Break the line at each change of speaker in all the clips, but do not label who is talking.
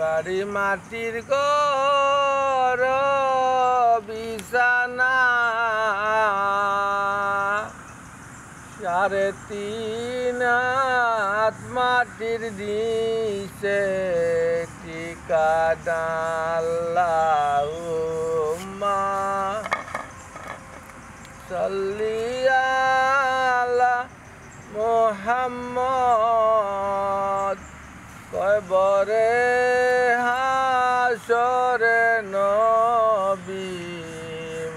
বাড়ি মাটির ঘর বিছানা 3.5 হাত মাটির নিচে ঠিকানা আল্লাহুম্মা সাল্লি আলা মুহাম্মদ কবরে হাসরে নবী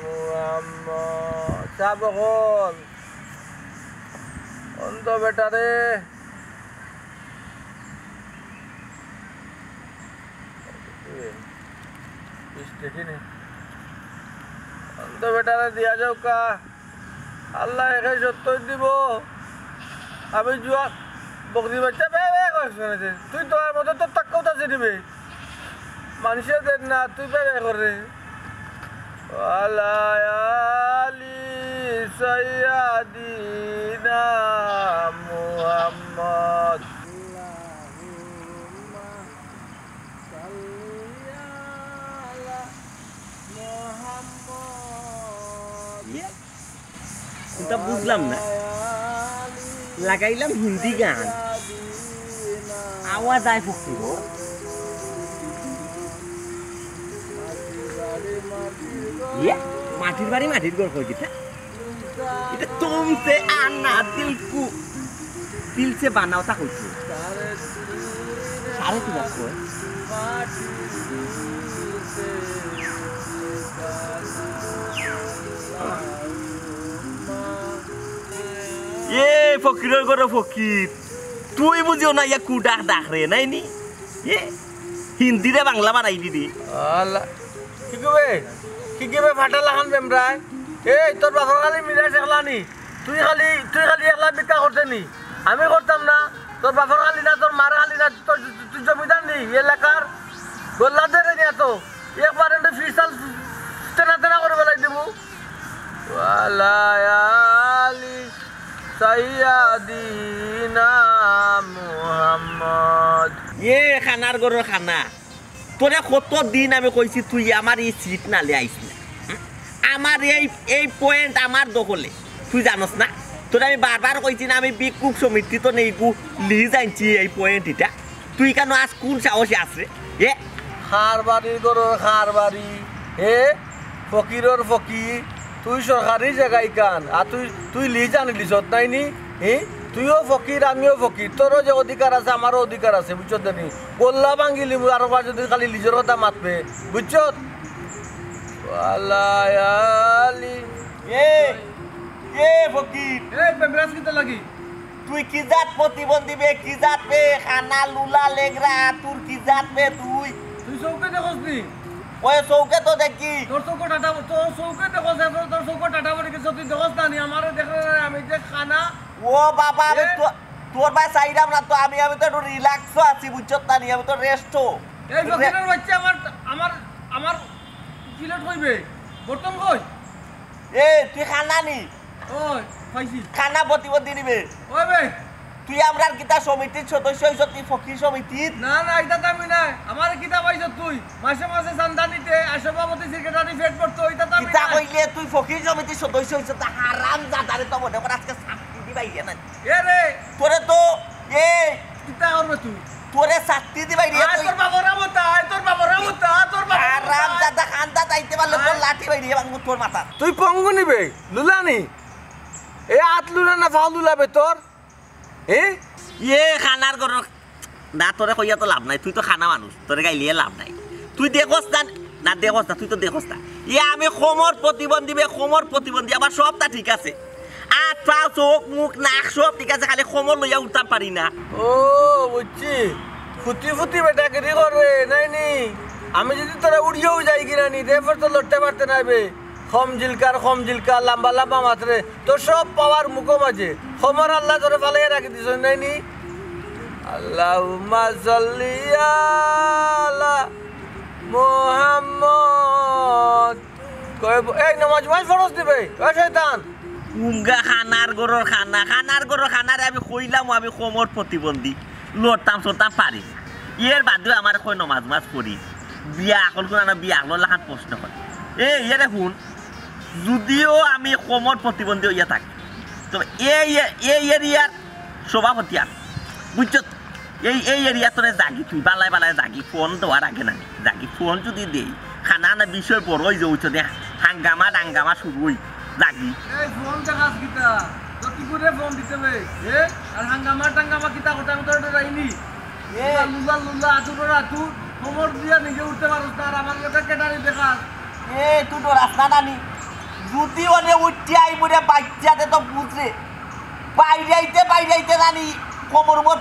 মুহাম্মদ সাবগল অন্ত বেটারে অন্ত বেটারে দিয়া যাও কা আল্লাহ একে সত্যই দিব আমি জুয়া বকরি বাচ্চা বে করছে তুই তোর মতো তোর টাক্কাও তাছে দিবে মানুষের দেন না তুই বে করে আলি সাইয়্যিদিনা মুহাম্মদ
এটা বুঝলাম না লাগাইলাম হিন্দি গান আওয়াজ আয় ফুকিব মাটির বাড়ি মাটির ঘর কই দিতা এটা তুমতে আনা দিল সে বানাও তা কইছে সারে তুই কই এ ফকিরের ঘর ফকির তুই বুঝিও না ইয়া কুডাক ডাক রে নাই নি এ হিন্দি রে বাংলা বানাই দিদি
আল্লাহ কি কবে ফাটা লাগান বেমরাই এই তোর বাপর খালি মিরাজ একলানি তুই খালি একলা বিকা করতে নি আমি করতাম না তোর বাপর খালি না তোর মার খালি না তোর তুই জমিদার নি এলাকার গোল্লা দে রে তো একবার এন্ড ফিসাল তেনা করে বেলাই দেব আলি সাইয়্যিদিনা মুহাম্মদ
এ খানার ঘরের খানা তোরে কত দিন আমি কইছি তুই আমার এই সিট না লে আইস না আমার এই পয়েন্ট আমার দখলে তুই জানোস না তোরে আমি বারবার কইছি না আমি বিগ কুক সমিতি তো নেই গু লিজ আনছি এই পয়েন্ট এটা তুই কেন আজ কোন সাহসে আসরে এ
খার বাড়ির ঘরের খার বাড়ি হে ফকিরের ফকির তুই সরকারি জায়গায় কান আর তুই লিজ আনিলিস নাই নি হে তুইও ফকির আমিও ফকির তোরও যে অধিকার আছে আমারও অধিকার আছে বুঝছ নি গোল্লা ভাঙিলি আর যদি খালি লিজের কথা মাতবে বুঝছ
ফকির
লাগি
তুই কি জাত প্রতিবন্ধী বে কি জাত বে খানা লুলা লেগরা তোর কি জাত বে তুই
চৌকে দেখোস নি
ওই চৌকে তো দেখি
তোর চৌকে টাটা তোর চৌকে দেখোস তোর চৌকে টাটা বলে কিছু তুই দেখোস না নি আমারও দেখলে আমি যে খানা
ও বাবা আমি তোর ভাই চাইলাম না তো আমি তো একটু রিল্যাক্সও আছি বুঝছো না নি আমি তো রেস্টও
এই ফকিরের বাচ্চা আমার প্লেট কইবে বর্তন কই
এ তুই খানা নি
ওই পাইছি
খানা প্রতিবন্ধী নিবে
ওই বে
তুই আমরা কিতা সমিতির সদস্য হইছ তুই ফকির সমিতির
না এটা তো আমি নাই আমার কিতা পাইছ তুই মাসে মাসে চান্দা নিতে আর সভাপতি সেক্রেটারি ফেট করতে ওইটা তো আমি
কিতা কইলে তুই ফকির সমিতির সদস্য হইছ তা হারাম জাদারে তো মনে কর আজকে শাস্তি দিবাইলে না
এ রে
তোরে তো এ
কিতা করবে তুই
তোরে শাস্তি দিবাইলে
তোর বাবার আমতা তোর বাবার
হারাম জাদা খান্দা তাইতে পারলে তোর লাঠি বাইরে বাংমু তোর মাথা
তুই পঙ্গু নিবে লুলানি এ আত লুলা না ফাউ লুলাবে তোর
এ খানার ঘর না তোরে কইয়া তো লাভ নাই তুই তো খানা মানুষ তোরে গাইলিয়ে লাভ নাই তুই দেখোস না দেখোস না তুই তো দেখোস না আমি কোমর প্রতিবন্ধী আমার সবটা ঠিক আছে আর পা চোখ মুখ নাক সব ঠিক আছে খালি কোমর লইয়া উঠতাম পারি না
ও বুঝছি ফুটি বেটা কি করবে নাই নি আমি যদি তোরা উড়িয়েও যাই কিনা নি দেফর তো লড়তে পারতে নাইবে খম জিলকার লম্বা মাত্রে তোর সব পাওয়ার মুখো মাঝে খমর আল্লাহ তোরে ফালাইয়া রাখি দিছ নাই নি আল্লাহুম্মা সাল্লি আলা মুহাম্মদ এই নামাজ ফরজ দিবে ও শয়তান
উঙ্গা খানার গরর খানারে আমি কইলাম আমি কোমর প্রতিবন্ধী লড়তাম চড়তাম পারি এর বাদেও আমার কই নমাজ মাজ পড়ি বিয়া আকল কোন না বিয়া আকল লাখান প্রশ্ন করে ইয়ারে শুন যদিও আমি কমর প্রতিবন্ধী হইয়া থাকি তবে এই এরিয়ার সভাপতি আর বুঝছ এই এরিয়া তোরে জাগি তুই বালায় বালায় জাগি ফোন দেওয়ার আগে না জাগি ফোন যদি দেই খানা না বিষয় বড় হয়ে যাচ্ছে দে হাঙ্গামা ডাঙ্গামা শুরু হই জাগি
ফোন চাকাস কিতা তো কি করে ফোন দিতে বে আর হাঙ্গামা টাঙ্গামা কিতা কথা কথা রাইনি লুলা লুলা আতুর আতুর খবর দিয়া নিজে উঠতে পারো তার আমার লোকে কেটারি দেখা
তুই তো রাস্তা নানি যদি ওনে উঠতে আইব রে বাচ্চাতে তো বুঝরে বাইরাইতে জানি খবর মোর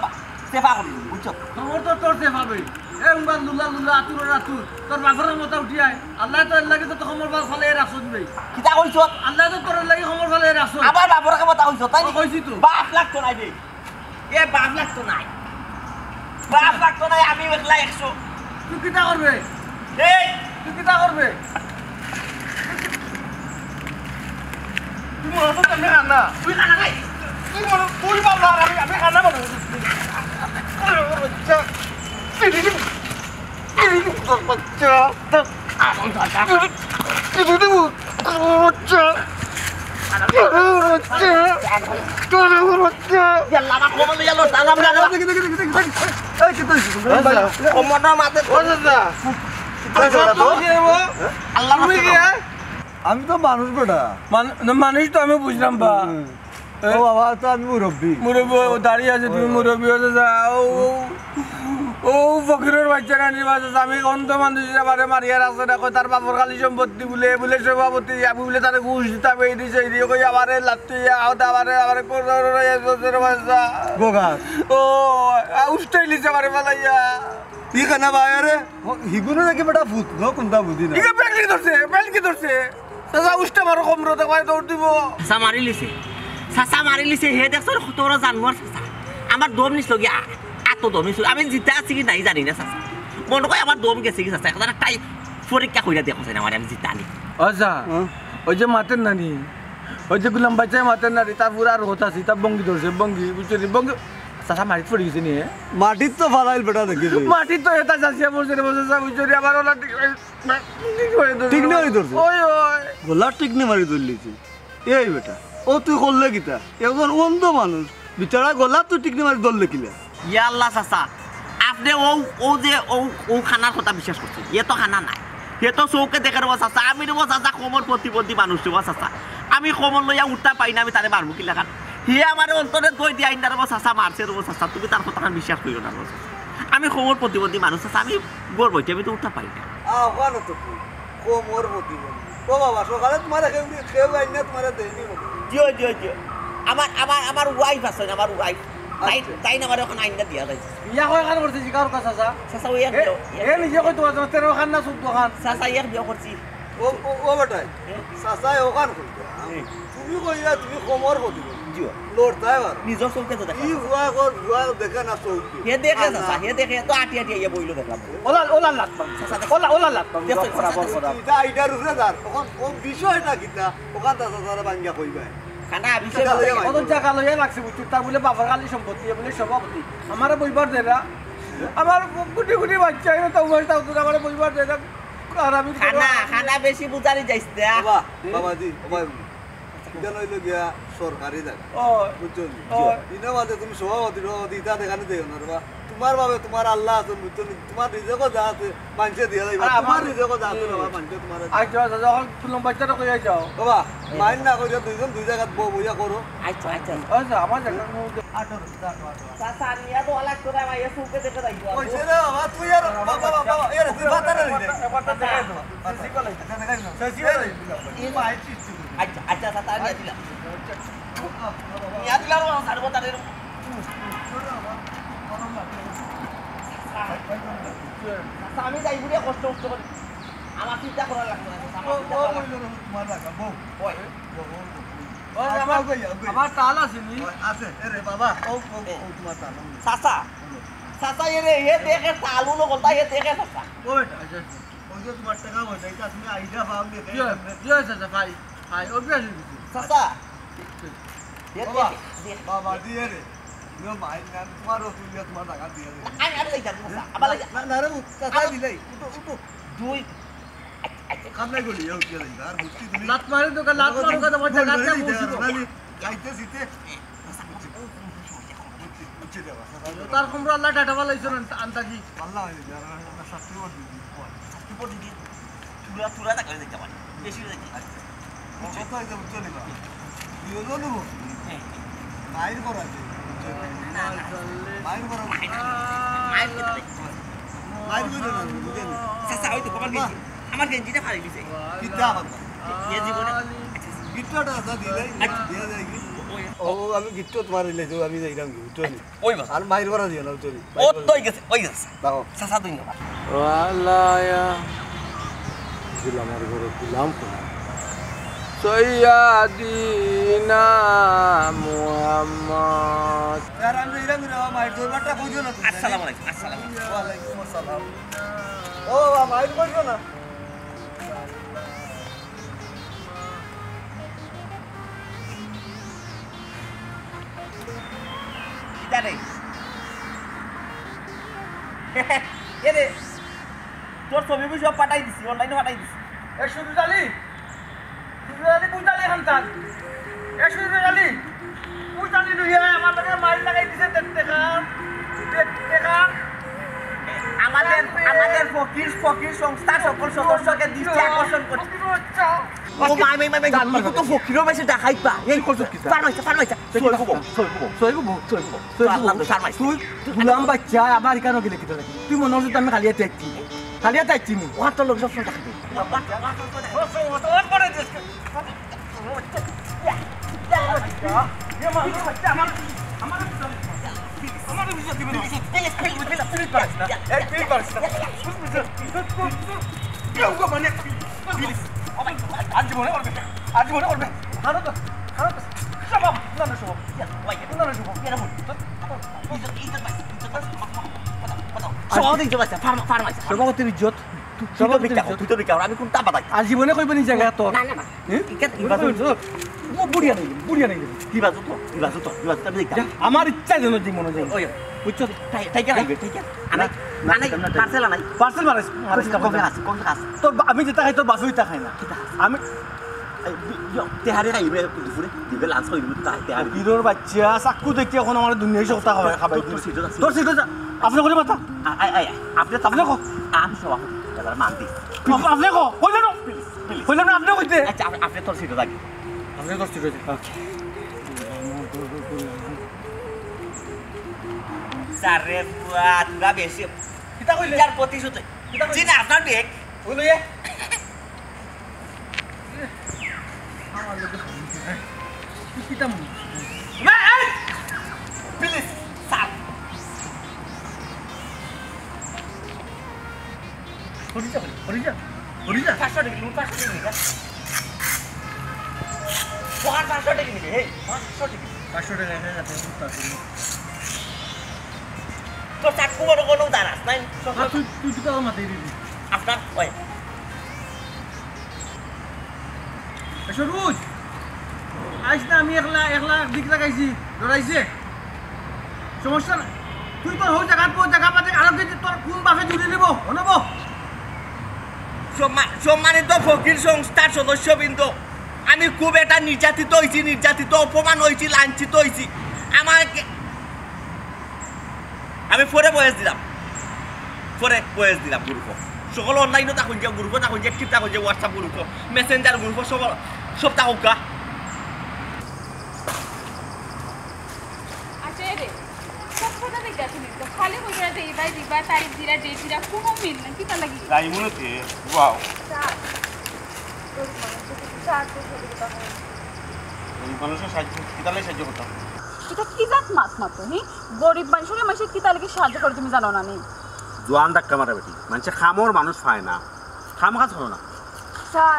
সেফা করি বুঝছো
খবর তো তোর সেফা বে উঙ্গার লুলা লুলা আতুর আতুর তোর বাপের মতো উঠি আয় আল্লাহ তো লাগে তো খবর ফালে রাখছ দিবে
কিতা কইছ
আল্লাহ তো তোর লাগে খবর ফালে রাখছ
আবার বাপের কথা কইছ তাই
কইছি তো
বাপ লাগতো নাই বে বাপ লাগতো নাই আমি একলা 100
তুই কিতা করবে তুই কিতা করবে তুই মনে তো আমি খানা
তুই খানা খাই
তুই বাবা আমি খানা বানাবো
আমি তো মানুষ বেটা
মানুষ তো আমি বুঝলাম বা
ও বাবা তো আমি মুরব্বী
দাঁড়িয়ে আছে তুমি মুরব্বী হতে যাও ও ফকিরের বাচ্চারা নির্বাচন আমি অন্ত মানুষের আবার মারিয়া রাখছে দেখো তার বাপর খালি সম্পত্তি বলে সভাপতি আমি বলে তার ঘুষ দিতাম এই দিছে এই দিয়ে কই আবার লাত্তি আবার
গোগাস
ও উষ্টাই লিছে আবার পালাইয়া
ই কেনা বাইরে হিগুনো নাকি বেটা ভূত ন কোনটা বুঝি না
ইকে বেলকি ধরছে দাদা উষ্টা মারো কমরো তো কয় দৌড় দিব
সাসা মারি লিছে হে দেখছ তোরা জানবার সাসা আমার দম নিছিল গিয়া এত দম নিছিল আমি জিতা আছি কি নাই জানি না সাসা মনে কয় আমার দম গেছে কি সাসা এখন টাই পরীক্ষা কইরা দেখছ না আমার আমি জিতা নি
আচ্ছা ওই যে মাতের নানি ওই যে গুলাম বাচ্চায় মাতের নানি তার পুরা আর হতা সীতা বঙ্গি ধরছে বঙ্গি বুঝছি বঙ্গি সাসা মারিত পড়ে গেছে নি
মাটির তো ফালাইল বেটা দেখি
মাটির তো এটা যাচ্ছে বলছে রে বলছে বুঝছি আবার ওলা
ঠিক নেই ধরছে
ওই
গোলা ঠিক নে মারি ধরলিছি এই বেটা ও তুই করলে কিতা একজন অন্ধ মানুষ বিচারা গলা তুই ঠিক নে মারি ধরলে কিলা
ইয়া আল্লাহ সাসা আপনি ও যে ও খানার কথা বিশ্বাস করছেন এ তো খানা নাই এ তো চৌকে দেখে রব চাচা আমি রব চাচা কমর প্রতিবন্ধী মানুষ রব চাচা আমি কমর লইয়া উঠতা পাই না আমি তারে মারবো কি লাগান হে আমার অন্তরে দই দিয়ে আইন রব চাচা মারছে রব চাচা তুমি তার কথা বিশ্বাস করিও না রব আমি কমর প্রতিবন্ধী মানুষ চাচা আমি গর্ব হইতে আমি তো উঠতা পাই না
আহ্বান তো কোমর প্রতিবন্ধী ও বাবা সকালে তোমার কেউ আইন না তোমার দেয়নি
জিও আমার ওয়াইফ আছে আমার ওয়াইফ তাই না আমার এখন আইনটা দিয়া যাইছে
ইয়া কয় খান করছে জিকার কথা চাচা
চাচা ওই এক
এ নিজে কই তো তেরো খান না চোদ্দ খান
চাচা এক বিয়া করছি
ও বেটাই চাচাই ওখান করতে তুমি কইলা তুমি কোমর প্রতিবন্ধী
জিও
লড়তাই বার
নিজর চৌকে তো দেখা
ই হুয়া দেখে না চৌকি
হে দেখে চাচা হে দেখে তো আটি ইয়ে বইলো দেখলাম
ওলা লাগতাম ওলা লাগতাম
এটা আইডার উপরে দার ওখান ও বিষয়টা কিতা ওখান তারা বাঙ্গা কইবা
খানা বিষয়
কত জায়গা লইয়া লাগছে বুঝছি তা বলে বাবার খালি সম্পত্তি বলে সভাপতি আমার বইবার দেয় না আমার গুটি গুটি বাচ্চা তো বলতাম তোর আমার বইবার দেয় না আর আমি
খানা বেশি বুঝানি যাইছ
বাবা বাবাজি এটা নইলো গিয়া সরকারি জায়গা বুঝছো ইনা বাদে তুমি সভাপতি ইটা দেখানি দেও না বাবা তোমার বাবে তোমার আল্লাহ আছে বুঝছো তোমার নিজেকে যা আছে মানুষে দিয়ে যাইবা তোমার নিজেকে যা আছে বাবা মানুষে তোমার
আচ্ছা যখন ফুলম বাচ্চাটা কইয়া যাও
বাবা মাইন না কইরা দুইজন দুই জায়গা বইয়া করো
আচ্ছা
আচ্ছা আমার জায়গা
চাচা নিয়া তো আলাক করে আমার এ সুকে দেখে যাইতো
কইছে রে বাবা তুই আর বাবা বাবা এর তুই বাতা না লইলে
ব্যাপারটা দেখাই দাও সিসি কলাই দেখাই দাও সিসি কলাই এই মাই চিত্তি
আচ্ছা চাচা নিয়া দিলাম সারবতারের আমি যাই বুড়ে কষ্ট করি আমার চিন্তা করা লাগবে না
তোমার লাগা বউ
আমার তাল আছে নি
আছে রে বাবা ও তোমার তাল
চাচা এরে হে দেখে তালু ন গলতা হে দেখে চাচা
ও বেটা ওই যে তোমার টাকা বইটা তুমি আইডা পাও নি
ইয়ে চাচা ভাই ভাই অভ্যাস হইছে
চাচা
বাবা বাবা দিয়ে রে তুমিও মাইর না তোমারও তুমি তোমার টাকা দিয়ে দেবে
আমি লই যাব আবার লই
না না রে কথা দিলাই উঠো উঠো
দুই
কামলাই গলি ইও কি লাগি আর মুক্তি তুমি
লাত মারি তো লাত মারো কথা বলতে গাছটা মুছিব
গাইতে জিতে উঠে দেবা
তার কমরা আল্লাহ টাটা বালাইছো আন্তাজি
আল্লাহ হইছে আর আমরা শাস্তি করে দিই
কি পড়ি দি তুরা তুরা তা করে দেখতে পারি বেশি দেখি
কত হইছে উঠে নিবা দিও তো নেবো মাইর করা আছে মাইর করা
মাইর দিতে
মাইর করে না বুঝেন
সাসা হইতো আমার গেঞ্জিটা ফাড়ি দিছে
কিতা আমার
এ জীবনে
গিট্টুটা আছে দিলাই দিয়া যায় কি ও আমি গিট্টু তোমার দিলাই তো আমি যাইরাম কি উঠো নি
ওই বাস
আর মাইর করা দিও না উঠো নি
ও তো ওই গেছে
দাও
সাসা ধন্যবাদ
ওয়ালায়া গুলামের ঘরে গুলাম কোন সৈয়াদিনা মুহাম্মদ
আর আমি যাইরাম রে মাইর দরবারটা কইছো না
আসসালামু আলাইকুম আসসালামু
ওয়া আলাইকুম আসসালাম ও মাইর কইছো না
কিদারে এরে তোর ছবি সব পাঠাই দিছি অনলাইনে পাঠাই দিছি
এ সুরজালি বুঝালি খানতান এ সুরজালি বুঝালি লইয়া আমার টাকা মাইল লাগাই দিছে টাকা
আমাদের ফকির সংস্থা সকল সদস্যকে দৃষ্টি আকর্ষণ করছে ও মাই তো ফকিরও বেশি দেখাই পা এই ফার্মাইছা
তুই গুলাম বাচ্চা আমার কেন গেলে কি তোরা তুই মনে হচ্ছে আমি খালি আইছি নি
ওয়ার তো লোক সব সময় দেখাবে
সভাপতির ইজ্জত
আমি কোনটা বাদাই
আর জীবনে কইব নি জায়গা তোর বুড়িয়া নাই আমার ইচ্ছা যেন যে মনে যায় বুঝছো পার্সেল মারাইস তোর আমি যেটা খাই তোর বাসু ইটা খাই না আমি হিরোর বাচ্চা চাকু দেখি এখন আমার দুনিয়ায় সপ্তাহ খাবাই তোর সিট আপনি করে মাথা আপনি কো আপনি কো কইলাম না আপনি কইতে
আপনি তোর সিটে থাকি
আপনি তোর সিট
সারে পুরা বেশি
কিতা কইলে
যার প্রতিশোধ জি না আপনার বেগ
বলো এ আমার লোক কিতা মু
প্লিজ স্যার
হরিজা
500 টাকা লুট 500 টাকা নিকা ওখান 500 টাকা নিবে হে 500 টাকা
500 টাকা এনে যাতে উঠতাছি
তো চাকু বড় কোনো দাঁড়াস নাই
তুই তো মাথায় দিবি
আপনার ওই
সরুজ আইস না আমি একলা দিক লাগাইছি ধরাইছে সমস্যা না তুই তো হোক জায়গা পাতে আরো কিছু তোর কোন বাসে জুড়ে নেবো নেব
সম্মানিত ফকির সংস্থার সদস্যবৃন্দ আমি খুব একটা নির্যাতিত অপমান হয়েছি লাঞ্ছিত হয়েছি আমাকে আমি পরে বয়স দিলাম গ্রুপ সকল অনলাইনে থাকুন যে গ্রুপ থাকুন যে অ্যাক্টিভ থাকুন যে হোয়াটসঅ্যাপ গ্রুপ মেসেঞ্জার গ্রুপ সব থাকুক গা
খালি হয়ে দিবা দিবা তারিখ দিরা ডেট দিরা কোনো মিল না কি লাগি
রাইমুনতে ওয়াও এই মানুষের সাহায্য কিতালে সাহায্য করতাম
এটা কি জাত মাছ মাত্র হি গরিব মানুষের মাসে কি তালিকে সাহায্য করে তুমি জানো না নি
জোয়ান ধাক্কা মারা বেটি মানুষে খামর মানুষ পায় না খাম কাজ হলো না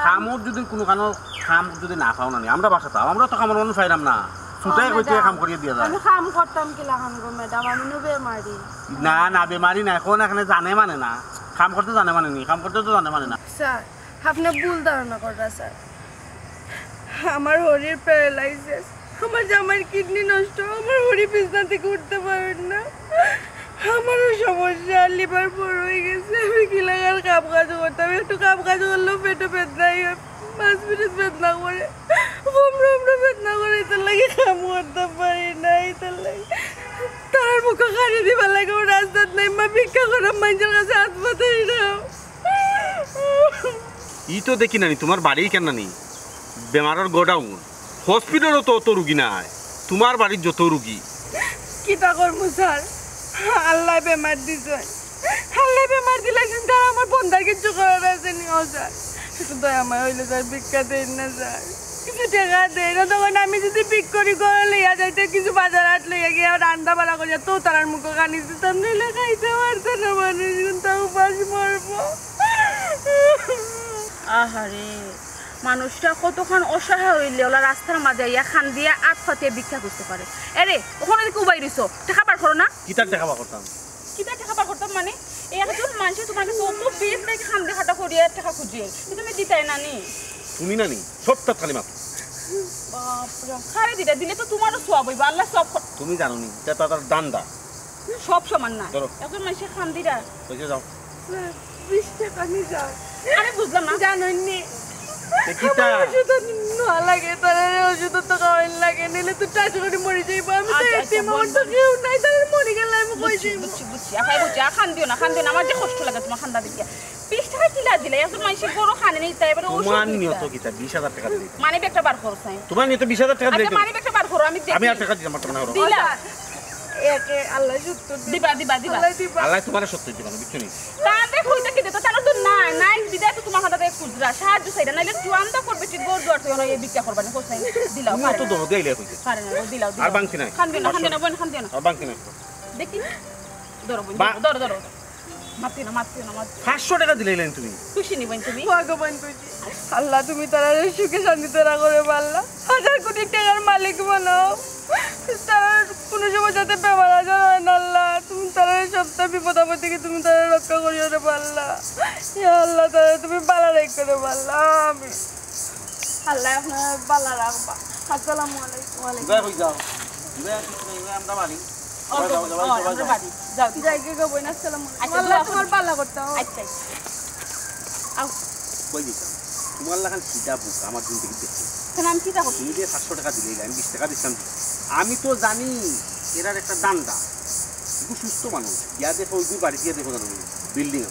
খামর যদি কোনো কারণ খাম যদি না পাও না আমরা বাসা পাও আমরা তো খামর মানুষ পাইলাম না ছুটাই কইতে কাম করিয়ে দিয়া যায়
আমি কাম করতাম কি লাগান গো ম্যাডাম আমি নো বেমারি
না বেমারি না এখন এখানে জানে মানে না কাম করতে জানে মানে নি কাম করতে তো জানে মানে না
স্যার আপনি ভুল ধারণা করা স্যার আমার শরীর প্যারালাইসিস আমার জামাইয়ের কিডনি নষ্ট, আমার হরি বিছনা থেকে উঠতে পারেন না, আমারও সমস্যা, লিভার বড় হয়ে গেছে, আমি কি লাগার কাম কাজ করতাম, একটু কাম কাজ করলেও পেটে বেদনাই, 5 মিনিট বেদনা করে, হোমরা বেদনা করে, এটার লাগে কাম করতে পারি না, এটার লাগে তার মুখে খাড়ি দিবার লাগে রাস্তার নাই, মা ভিক্ষা করে মানুষের কাছে হাসপাতাল নাও।
ই তো দেখি নানি তোমার বাড়ি কেন নানি বেমারের গোডাউন, হসপিটালও তো অত রুগী নাই, তোমার বাড়ির যত রুগী।
কিতা করবো স্যার, আল্লাহ বেমার দিছে, আল্লাহ বেমার দিলে কিন্তু আর আমার বন্ধার কিছু করার আছে নি। ও স্যার একটু দয়াময় হইলে স্যার ভিক্ষা দেন না স্যার, কিছু টাকা দেয় না, তখন আমি যদি পিক করি করে লইয়া যাইতে কিছু বাজার হাট লইয়া গিয়ে রান্না বাড়া করিয়া তো তার মুখে কানি দিতাম, নইলে খাইতে পারতো না মানুষ, কিন্তু উপাস মরবো।
আহারে মানুষটা কতক্ষণ অসহায় হইলে ওলা রাস্তার মাঝে ইয়া খান দিয়ে আট ফাটিয়ে ভিক্ষা করতে পারে। এরে ওখানে দিকে উবাই রইছো, টাকা পার করো না?
কিতার দেখাবা করতাম,
কিতা টাকা পার করতাম মানে এই একজন মানুষ তোমার কাছে অত বেশ নাকি খান দিয়ে হাঁটা করিয়ে টাকা খুঁজিয়ে তুমি দিতাই না নি?
তুমি নানি সবটা খালি মাত্র
বাপরে খারে দিটা দিলে তো তোমারও সব হইবা, আল্লাহ সব
তুমি জানো নি এটা তার দান্দা
সব সমান না।
ধরো।
একজন মানুষের খান দিরা
বুঝে যাও
20 টাকা নিয়ে যাও,
আমি বুঝলাম না।
জানোই নি
কিতা
ওষুধ না লাগে, তার ওষুধ তো খাওয়াইন লাগে, নিলে তো টাচ করে মরে যাইবো, আমি তো এতিম, আমার তো কেউ নাই, তার মরে গেলে আমি কই যাইবো?
বুঝছি আপাই বুঝছি, খান দিও না, খান দিও না, আমার যে কষ্ট লাগে তোমার খান্দা দিকে 20 টাকা কিলা দিলে একজন মানুষের বড় খানে নেই, তাই এবারে
তোমার নিয়ত কিতা 20,000 টাকা দিলে
মানে একটা বার করো সাই,
তোমার নিয়ত 20,000 টাকা দিলে
আচ্ছা মানে একটা বার করো, আমি
আমি আর টাকা দিতে পারতাম না।
দিলা
একে আল্লাহ সত্য
দিবা দিবা দিবা
আল্লাহ দিবা।
আল্লাহ তোমার সত্যি দিবা না, বুঝছো নি?
কাঁদে কইতে কি দিত তাহলে তো নাই নাই বিদায় তো তোমার হাতে খুচরা সাহায্য চাইরা নাইলে জুয়ানটা করবে ঠিক গোর দর তো এই ভিক্ষা করবা না কোসাই দিলাও
তুমি তো দরদ দিলে কইতে
পারে না দিলাও
আর বাংতি নাই,
খান দিও না বোন খান দিও না
আর বাংতি নাই,
দেখি ধরো বোন
বা-
ধরো মাতি না
500 টাকা দিলেন তুমি।
খুশি নি বোন তুমি
ভগবান কইছি আল্লাহ তুমি তারা সুখে শান্তিতে রাখো রে আল্লাহ, 1000 কোটি টাকার মালিক বানাও, তারা কোনো সময় যাতে বেমার আজার হয় না আল্লাহ, তুমি তারা সপ্তাহ বিপদ আপদ থেকে তুমি তারা রক্ষা করিও রে আল্লাহ, ইয়া আল্লাহ তারা তুমি বালা রেখো রে আল্লাহ, আমি আল্লাহ আপনার বালা রাখবা। আসসালামু আলাইকুম।
যাই কই যাও ইবে কিছু নাই, আমরা বাড়ি
আমরা বাড়ি যাও
যাই গে গো বোন, আসসালামু আলাইকুম।
আচ্ছা,
আল্লাহ
দোয়া
তোমার বালা করতে হবে।
আচ্ছা আও
কই দিতাম তোমার লাগান সিধা বুক আমার দিন থেকে দেখতে,
তাহলে আমি কি যাবো
তুমি যে 500 টাকা দিলেই আমি 20 টাকা দিতাম। আমি তো জানি এরার একটা দান্দা, খুব সুস্থ মানুষ, ইয়া দেখো ওই বাড়ি গিয়ে দেখো জানো বিল্ডিং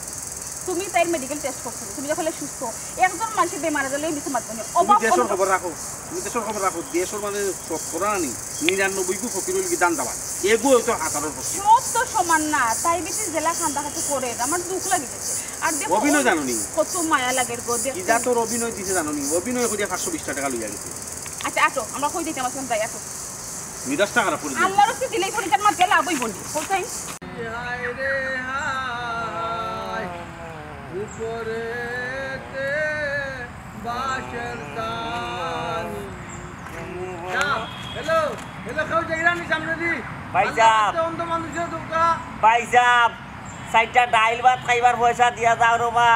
তুমি তাই মেডিকেল টেস্ট করছো, তুমি যখন সুস্থ একজন মানুষের বেমার হলে নিতে পারতো না,
তুমি
অভাব
দেশের খবর রাখো, তুমি দেশের খবর রাখো, দেশের মানে শতকরা আনি 99 ফকির হইল কি দান্দাবাদ, এগো তো হাতারের ফকির।
সব তো সমান না, তাই বেশি জেলা খান্দা খাতে করে আমার দুঃখ লাগে গেছে। আর দেখো
অভিনয় জানো নি?
কত মায়া লাগে গো
কি
দেখতে।
যা তোর অভিনয় দিছে জানো নি? অভিনয় করিয়া 520 টাকা লইয়া গেছে,
আচ্ছা আটো আমরা কই দিতে আমার সঙ্গে আটো
মিরাজ টাকা পড়ে যায়।
আল্লাহর রসি দিলেই ফোন কার মার গেলা বই বন্ডি কোথায়
হায় রে হায় উপরেতে বাঁশের দানি। হ্যালো হ্যালো কেউ যাইরানি সামনে দি
ভাইজান।
অন্ধ মানুষের দোকা
ভাইজান 4টা ডাইল ভাত খাইবার পয়সা দিয়া যাও রবা,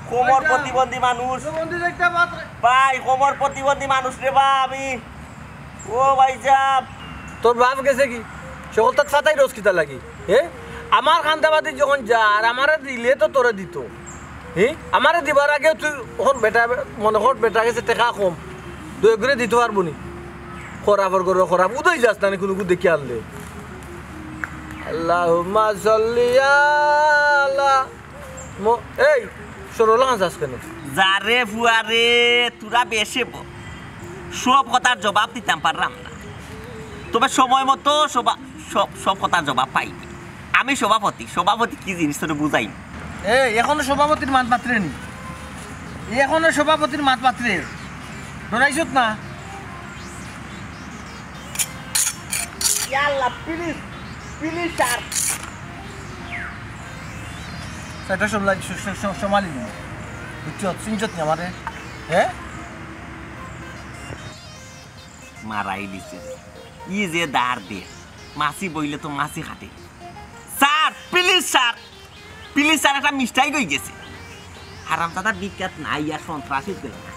কোমর প্রতিবন্ধী মানুষ
বন্ধু দেখতে পাত
ভাই, কোমর প্রতিবন্ধী মানুষ রে বা আমি। ও ভাইজান
তোর বাপ গেছে কি সকল তার সাথেই রোজ কিতা লাগি হ্যাঁ আমার খান্দাবাদি যখন যা আর আমারে দিলে তো তোরে দিত হ্যাঁ আমারে দিবার আগে তুই ওখন বেটা মনে কর বেটা গেছে টেকা কম দই করে দিতে পারবো নি, খরাবর করে খরাব উদয় যাস না কোনো দেখি আনলে। আল্লাহুম্মা সাল্লি আলা এই সরল যাস কেন
যারে ফুয়ারে তোরা বেশে সব কথার জবাব দিতাম পারলাম না, তবে সময় মতো সব কথার জবাব পাইবি। আমি সভাপতি কি জিনিস তোর বুঝাই
এই এখনো সভাপতির মাত মাত্রে নি, এখনো সভাপতির মাত মাত্রে ধরাইছত না।
প্লিজ প্লিজ স্যার
সেটা সমালি নি বুঝছো চিনছত নি আমারে হ্যাঁ
মারাই দিছে ই যে দাঁড় দে মাছি বইলে তো মাছি খাটে। স্যার প্লিজ স্যার একটা মিস্টেক হয়ে গেছে, হারামজাদা বিখ্যাত নাই আর সন্ত্রাসী গেল না,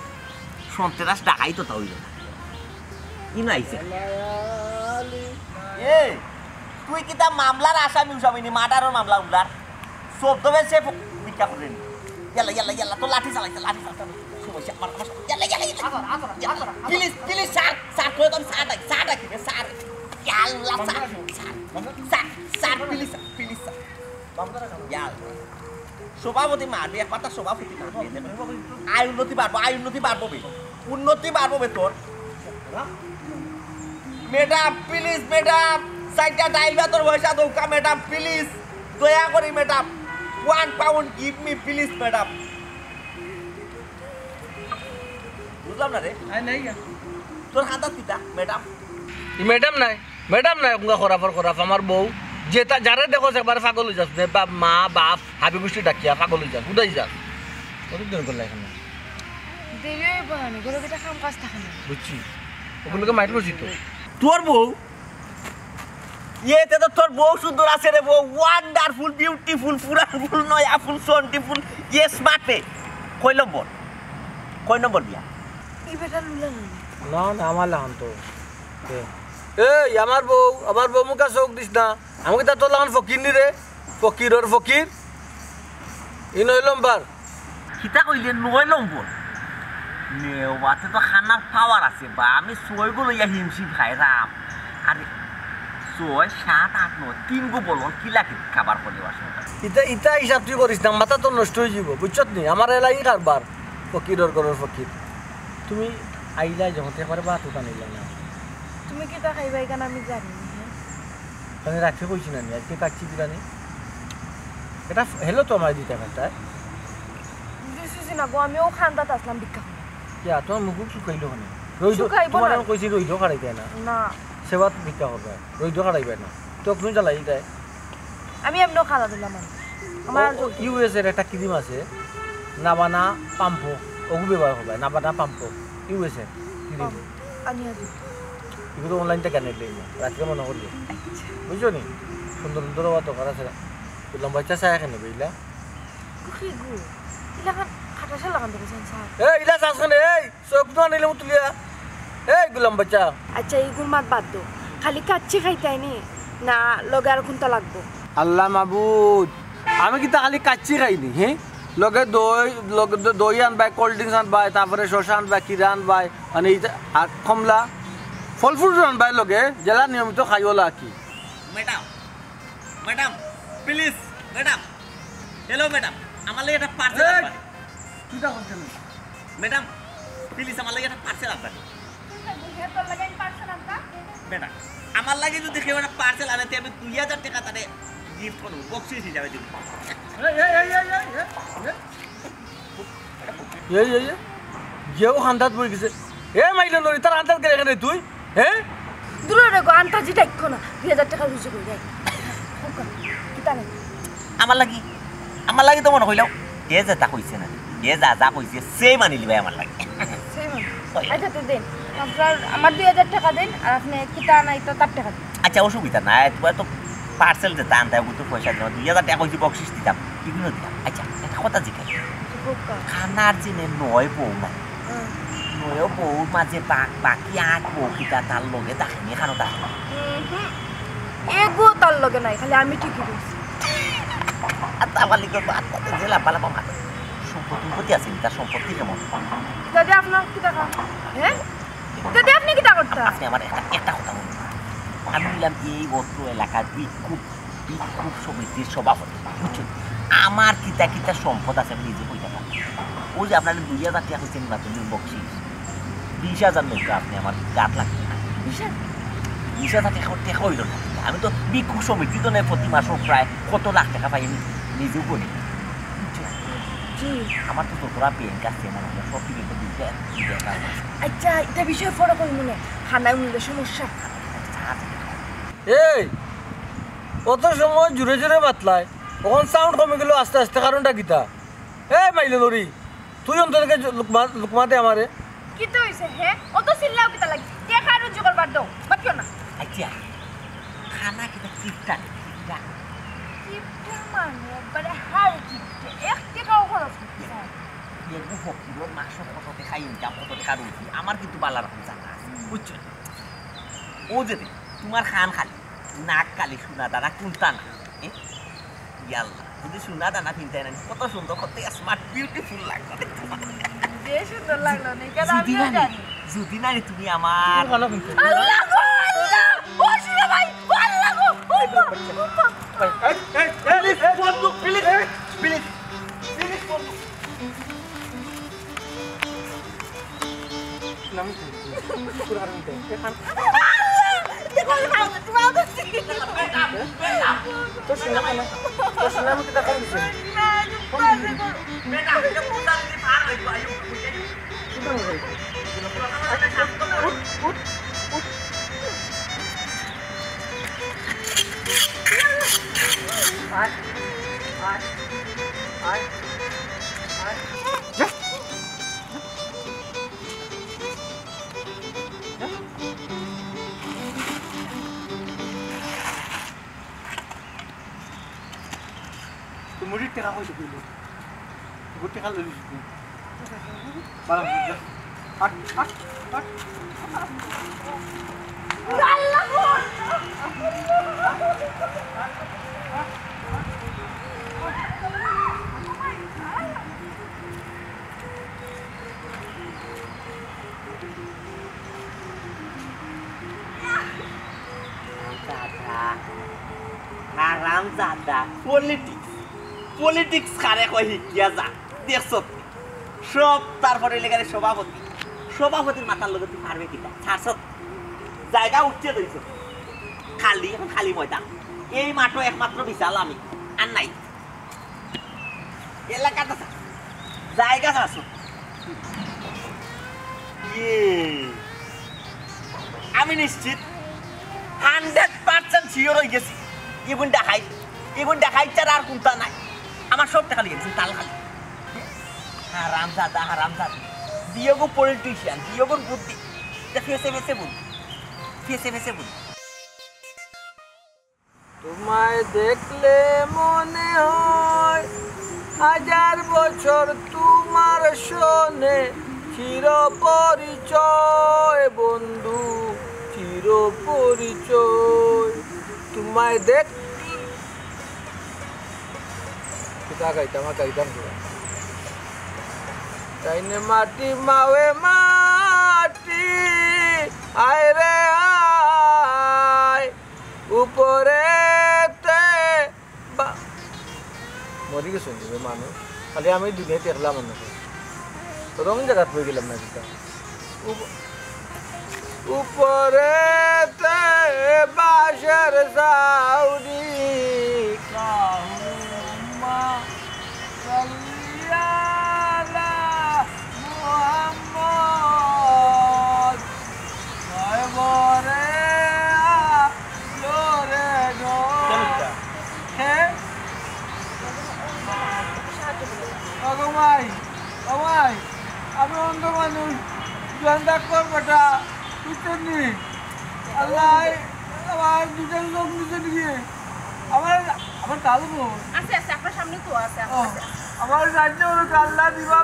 সন্ত্রাস ডাকাই তো তা হইল না। ইনো আইছে এই তুই কিতা মামলার আসামি উসামিনি মার্ডারের মামলা উমলার শব্দ বেশে ভিক্ষা করে নি ইয়াল্লা ইয়াল্লা ইয়াল্লা তো লাঠি চালাইছে প্লিজ প্লিজ স্যার কই তুমি স্যার ডাকি স্যার ইয়াল্লা স্যার প্লিজ প্লিজ ইয়াল সভাপতি মারবি একবার তার সভাপতি আয় উন্নতি বাড়বো উন্নতি বাড়বো তোর ম্যাডাম প্লিজ ম্যাডাম সাইডটা ডাইলবা তোর পয়সা দৌকা ম্যাডাম প্লিজ দয়া করি madam 1 pound give me please madam বুঝলাম না রে তোর হাতে কিটা ম্যাডাম
ম্যাডাম নাই উঙ্গা খরাফ আমার বউ যেটা যারে দেখো একবার পাগল হয়ে যাচ্ছে বাপ মা বাপ হাবি গোষ্ঠী ডাকিয়া পাগল হয়ে যাস উদাই যাস কতদিন করলে এখানে
দেরি হয়ে পড়ানি ঘরে বেটা কাম কাজ থাকে না
বুঝছি ওগুলোকে মাইট করছি তো
তোর বউ ইয়েতে তো তোর বউ সুন্দর আছে রে বউ ওয়ান্ডারফুল বিউটিফুল ফুরানফুল নয়াফুল সন্টিফুল ইয়ে স্মার্টে কয় নম্বর বিয়া
এই বেটা লুলা
না আমার লাগান তো এই আমার বউ মুখা চোখ দিস না আমাকে তা তোর লাগান ফকির নি রে ফকির ই নয় লম্বার
কিতা কইলে 9 নম্বর নেওয়াতে তো খানার পাওয়ার আছে বা আমি 6 গো লইয়া হিমশিম খাইরাম আরে 6 7 8 9 3 গো বলন কি লাগে খাবার করে আসে
ইটা হিসাব তুই করিস না মাথা তো নষ্ট হয়ে যাব বুঝছত নি আমার এলাই কারবার ফকিরর ঘরের ফকির তুমি আইলা যখন একবারে বাত উঠা নিলা না
তুমি কি তা খাইবা কেন আমি জানি
আমি রাখতে কইছি না আজকে কাটছি দিলানি এটা হেলো তো আমার দিতে পারতা
দিছি না গো আমিও খান্দাত আসলাম ভিক্ষা
ইয়া তোমার মুখ শুকাইলো না রইদ
শুকাইবো
তোমার
না।
আমি কইছি রইদ খাড়াইতে না
না
সেবা ভিক্ষা করবে রইদ খাড়াইবে না তো তুমি জ্বালাই দেয়
আমি এমনও খালা দিলাম আমার
ইউএস এর একটা ক্রিম আছে নাবানা পাম্পো ওগু ব্যবহার হবে নাবানা পাম্পো ইউএস এর ক্রিম
আনিয়া দি
এগুলো অনলাইনটা কেন দিই না রাত্রে মনে করবে বুঝছো নি সুন্দর সুন্দর হওয়া দরকার আছে লম্বা ইচ্ছা চাই এখানে বুঝলা
কি গো ইলাকান খাটাসা লাগান দেখেছেন স্যার
এই ইলা চাষ খানে এই চোখ তো আনিলে তুলিয়া এই গুলাম বাচ্চা
আচ্ছা এইগুলো মাত বাদ দো খালি কাচ্চি খাইতাই নি না লগে আর কোনটা লাগবো
আল্লাহ মাবুদ আমি কিন্তু খালি কাচ্চি খাইনি হ্যাঁ লগে দই আনবাই কোল্ড ড্রিঙ্কস আনবাই তারপরে শসা আনবাই কিরা আনবাই মানে আর কমলা ফল ফ্রুট আনবাই লগে জেলা নিয়মিত খাইওলা কি
madam please madam hello madam আমার লাগে একটা পার্সেল আনবা
কিটা করছেন
ম্যাডাম প্লিজ আমার লাগে একটা পার্সেল আনবা ম্যাডাম আমার লাগে যদি কেউ একটা পার্সেল আনাতে আমি 2000 টাকা তারে গিফট করব বক্সিস হিসাবে দিব
এই যেও হান্দাত বই গেছে এ মাইলে নরি তার হান্দাত গেলে এখানে তুই হ্যাঁ
দূরে রে গো আন্তাজি দেখো না 2000 টাকা রুজি কই যাই কিতা নাই
আমার লাগি তো মনে হইলাও এ যেটা কইছে না এ যা কইছে সেই মানি লিবাই আমার লাগে
আচ্ছা তো দেন আপনার আমার 2000 টাকা দেন আর আপনি কিতা নাই তো তার টাকা দেন
আচ্ছা অসুবিধা নাই তোমার তো পার্সেল যেটা আনতে হবে তো পয়সা দেওয়া 2000 টাকা কইছি বক্সিস দিতাম এগুলো দিতাম আচ্ছা একটা কথা জিজ্ঞাসা খানার জিনে 9 বউ নাই 9 বউ মাঝে বাকি 8 বউ কিটা তার লগে দেখেনি খানো তা
এগো তার লগে নাই খালি আমি ঠিকই কইছি
আতাবালি কত আত্মাতে জেলা পালা পামা সম্পত্তি আছে তার সম্পত্তি কেমন
দাদি আপনার কিতা কাম হ্যাঁ দাদি আপনি কিতা করতে
আপনি আমার একটা কথা বলুন আমি বললাম এই অত্র এলাকার বিক্ষোভ সমিতির সভাপতি বুঝছেন আমার কিতা সম্পদ আছে আমি নিজে কইতে পারি ওই যে আপনার 2000 টাকা হয়েছেন না তুমি বক্সিস 20000 নৌকা আপনি আমার গাত লাগবে 20000 টাকা টাকা হইল না আমি তো বিক্ষোভ সমিতি তো নেই প্রতি মাসও প্রায় কত লাখ টাকা পাই আমি নিজেও করি আমার তো তোরা ব্যাংক আছে মানে সব কিছু দিতে
আচ্ছা এটা বিষয় পড়া কই মনে খানায় মূল্য সমস্যা
এই কত সময় জোরে জোরে বাতলায় তখন সাউন্ড কমে গেল আস্তে আস্তে কারণটা কিতা এই মাইলে নরি তুই অন্তরকে লুকমাতে আমারে
কিতা হইছে হে অত চিল্লাও কিতা লাগি দেখা রুজি করবার দাও বাকিও না
আচ্ছা খানা কিতা কিপটা
কিপটা মানে একবারে হাল কিপটা এক টাকাও খরচ করতে চায়
এরকম ফকিরের মাংস কত দেখা ইনকাম কত দেখা রুজি আমার কিন্তু বালা রকম জানা আছে বুঝছো ও যে তোমার খান খালি নাক কালি সোনা দানা কুলতা না ইয়াল্লা যদি সোনা দানা কিনতে না কত সুন্দর কত স্মার্ট বিউটিফুল লাগবে
যে সুন্দর লাগলো না কেন আমিও জানি
যদি না তুমি আমার
আল্লাহ গো আল্লাহ ও শুনে ভাই আল্লাহ গো
বন্দুক প্লিজ প্লিজ প্লিজ বন্দুক নাম পুরা রুমতে এখান তো শুনা না তো শুনা আমি কিটা কোন দিছে
বেটা এটা কোনটা দিতে পার হইতো আয়ু
উঠ আয় আয় আয় আয় যা মুড়ি টাকা কইছো কইলো গুটি কাল লইছ বালা যা আট আট আট
আল্লাহ গো
হারামজাদা পলিটিক্স কারে কই শিকিয়া যা দেখছ সব তারপরে লেগারে সভাপতির মাথার লগে তুই পারবে কিনা ছাড়ছ জায়গা উঠছে দইছ খালি এখন খালি ময়দান এই মাঠও একমাত্র বিশাল আমি আর নাই এলাকাটা জায়গা ছাড়ছ আমি নিশ্চিত 100% শিওর হয়ে গেছি এগুন দেখাই চার আর কোনটা নাই আমার সব টাকা লেগেছে তাল খালি হারামজাদা দিয়োগো পলিটিশিয়ান দিয়োগোর বুদ্ধি ফেসে বুদ্ধি
তোমায় দেখলে মনে হয় 1000 বছর তোমার শোনে চির পরিচয় বন্ধু চির পরিচয় তোমায় দেখ কিতা গাইতাম তাইনে মাটি মাওয়ে মাটি আয় রে আয় উপরেতে মরি গেছে মানুষ খালি আমি দুনিয়াতে একলা মানুষ রঙ জায়গা পেয়ে গেলাম না কিতা উপরেতে বাঁশের সাউরি কাহুম্মা সাল্লিয়ালা মুহাম্মদ সাহেবরে লোরে গো হে অগমাই আমি অন্ধ মানুষ জন্দা কর বেটা বুঝছেন আল্লাহ আমার দুজন লোক নিচে নিয়ে আমার কালো বোন
আছে আপনার সামনে তো আছে
আমার রাজ্য হলো আল্লাহ দিবা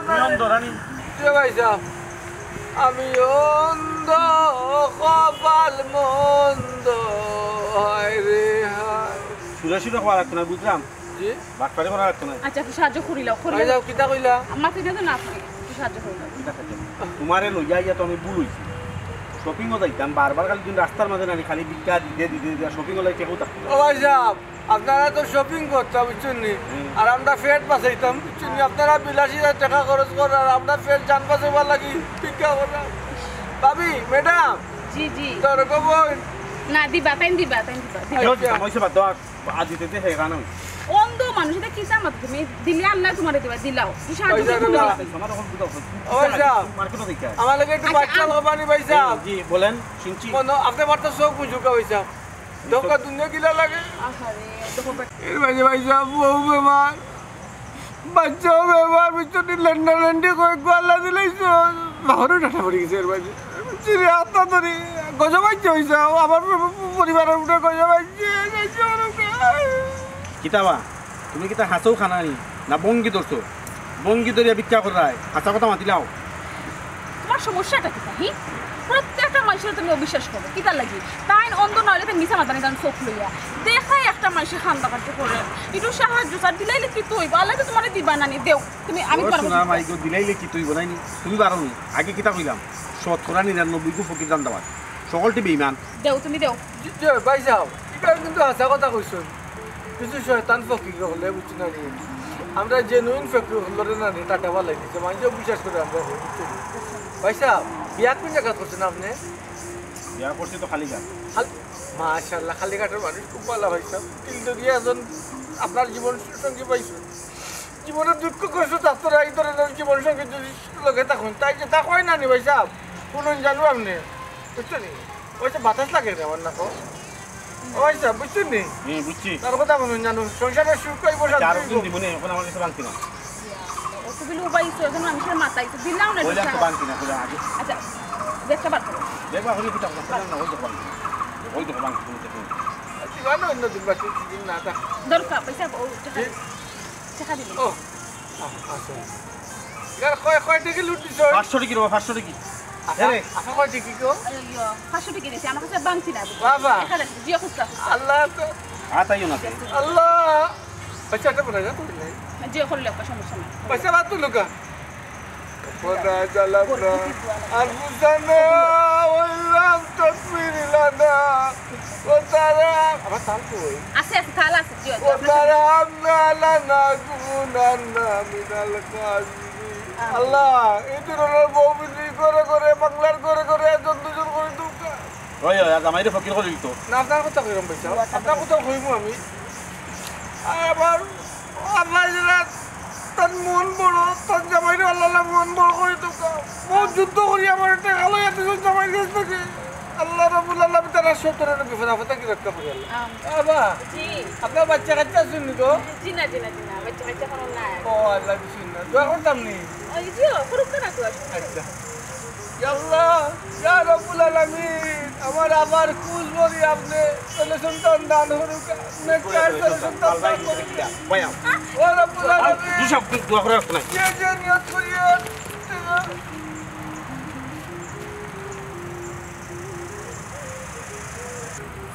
ভাই সাহেব আমি অন্ধ কপাল মন্দ হায় রে হায়
সুরা খাওয়া রাখতো না বুঝলাম
জি
বাটপারে করা রাখতো না
আচ্ছা একটু সাহায্য করিলাও
ভাই সাহেব কিতা কইলা
আমার থেকে তো না আপনি একটু সাহায্য করিলাও
তোমারে লইয়া ইয়া তো আমি ভুল হইছি শপিংও যাইতাম বারবার খালি দিন রাস্তার মাঝে নানি খালি ভিক্ষা দিতে শপিংও লাই কেউ থাকতো
ও ভাই সাহেব আপনারা তো শপিং করতাম বুঝছেন নি আর আমরা ফেট বাঁচাইতাম বুঝছেন নি আপনারা বিলাসীরা টাকা খরচ কর আর আমরা ফেট জান বাঁচাইবার লাগি ভিক্ষা করা ভাবি ম্যাডাম
জি
তোর কবই
না দিবা তাই দিবা
হয়েছে বাদ দেওয়া আজ দিতে হে গান
অন্ধ মানুষ এটা কি চামাত তুমি দিলে আল্লাহ তোমারে দিবা দিলাও কি সাহায্য
পয়সা
করবে?
দিবা। আমার লাগে একটু বাচ্চা লবানি ভাই সাহেব
জি বলেন শুনছি
আপনি বার্তা সব বুঝুকা ভাই সাহেব দোকা দুনিয়া কিলা লাগে
আহারে দেখো
এর মাঝে ভাই সাহেব বউ বেমার বাচ্চাও বেমার বুঝছো লেন্ডি করে গোয়াল্লা দিলাইছ বাহরও ডাটা পড়ে গেছে এর মাঝে চিরে আত্মা ধরি গজবাইছে হয়েছে আমার পরিবারের উঠে গজবাইছে
কিতাবা তুমি কিতা হাঁসও খানা নি না বঙ্গি ধরছো বঙ্গি ধরিয়া ভিক্ষা করায় হাঁচা কথা মাতিলাও
তোমার সমস্যাটা কি তাই প্রত্যেকটা মানুষের তুমি অবিশ্বাস করো কিতার লাগি তাই অন্ধ নইলে তো মিছা মাতানি জান চোখ লইয়া দেখাই একটা মানুষের খান্দা কাটতে করে একটু সাহায্য স্যার দিলাইলে কি তুই আল্লাহ তো তোমার দিবা নানি দেও তুমি আমি তোমার
শোনা মাই গো দিলাইলে কি তুই বনাইনি তুমি পারোনি আগে কিতা কইলাম 99 গো ফকির দান দাওয়াত সকলটি বেঈমান
দেও তুমি দেও
ভাই সাহেব এটা কিন্তু হাসা কথা কইছেন কিছু শয়তান ফকির হলে বুঝছি না আমরা জেনুইন ফকির হলে না টাকা ভালো দিচ্ছে মানুষ বিশ্বাস করে আমরা ভাই সাহেব বিয়া কোন জায়গা করছেন আপনি
বিয়া করছি তো খালি গান
মাশাআল্লাহ খালি ঘাটের মানুষ খুব ভালো ভাই সাহেব কিন্তু দিয়ে একজন আপনার জীবন সঙ্গী পাইছেন জীবনের দুঃখ কষ্ট তার এই ধরনের জীবন সঙ্গী যদি লোকে থাকুন তাই যে তা হয় না নি ভাই সাহেব শুনুন জানো আপনি বুঝছেন ওই যে বাতাস লাগে রে আমার না ওই সাহেব বুঝছেন নি
বুঝছি
তার কথা বলুন জানো সংসারের সুখ কই বসা
চার দিন দিবনে এখন আমার কাছে বাংতি না
অতগুলো উপাইছো এখন মানুষের মাথায় তো দিলাম না
কইলাম তো বাংতি না কইলাম আগে
আচ্ছা দেখতে পারছো
দেখবা হলি কিতা কথা না ওই তো বাংতি তুমি
জীবন অন্য দিন বাকি দিন না তা
দরকার পয়সা ও টাকা দিবি
ও আচ্ছা ইয়ার কয় টাকা লুট দিছ
500 টাকা 500 টাকা
আরে আপা কয় টাকা কো
500 টাকা দিছি আমার কাছে বাংছি না
বাবা
জিও খুস্তা
আল্লাহ তো
আতাইও না
আল্লাহ পয়সাটা পড়ে যা তুই নাই
জিও করলে সমস্যা নাই
পয়সা বাদ তুই লোকা খোদা জালানা আরবুজানা ওয়ালাম তাকবিরিলানা ওতারা আবার তাল কই
আছে আছে তাল আছে জিও
ওতারা আমনালানা কুনান্না মিনাল কাযিবি আল্লাহ এই ধরনের বউ বিক্রি করে করে বাংলার করে করে একজন দুজন করে দুকা
ওই জামাইরে ফকির করে দিত
না আপনার কথা কইরাম পয়সা আপনার কথা কইমু আমি আবার আল্লাহ জানা তার মন বড় তার জামাইরে আল্লাহ মন বড় করে তো বহু যুদ্ধ করি আমার একটা ভালো এত জামাই গেছে নাকি আল্লাহ রাব্বুল আলামিন তার সতরের বিপদ আপদ কি রক্ষা করে আল্লাহ বাবা
জি
আপনার বাচ্চা কাচ্চা শুনি তো
জি না বাচ্চা বাচ্চা কোনো না
ও আল্লাহ বিসমিল্লাহ দোয়া করতাম নি
ওই জিও করুক না তো
আচ্ছা ইয়া আল্লাহ ইয়া রাব্বুল আলামিন আমার আবার কুল বলি আপনি তাহলে সন্তান দান করুক নেককার সন্তান দান করুক
ভাইয়া
ও রাব্বুল আলামিন
দুসব দোয়া করে রাখতে না
যে নিয়ত করিয়া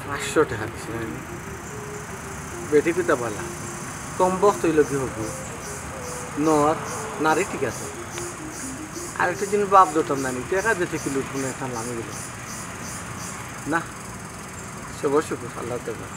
500 টাকা দিছিলেন বেটি পিতা বলা কম বস্ত হইল কি হবো নর নারী ঠিক আছে আর একটা জিনিস বাপ দোটাম নানি টাকা দিতে কি লুট শুনে একটা নামে গেল না সে বসুক আল্লাহ দেবা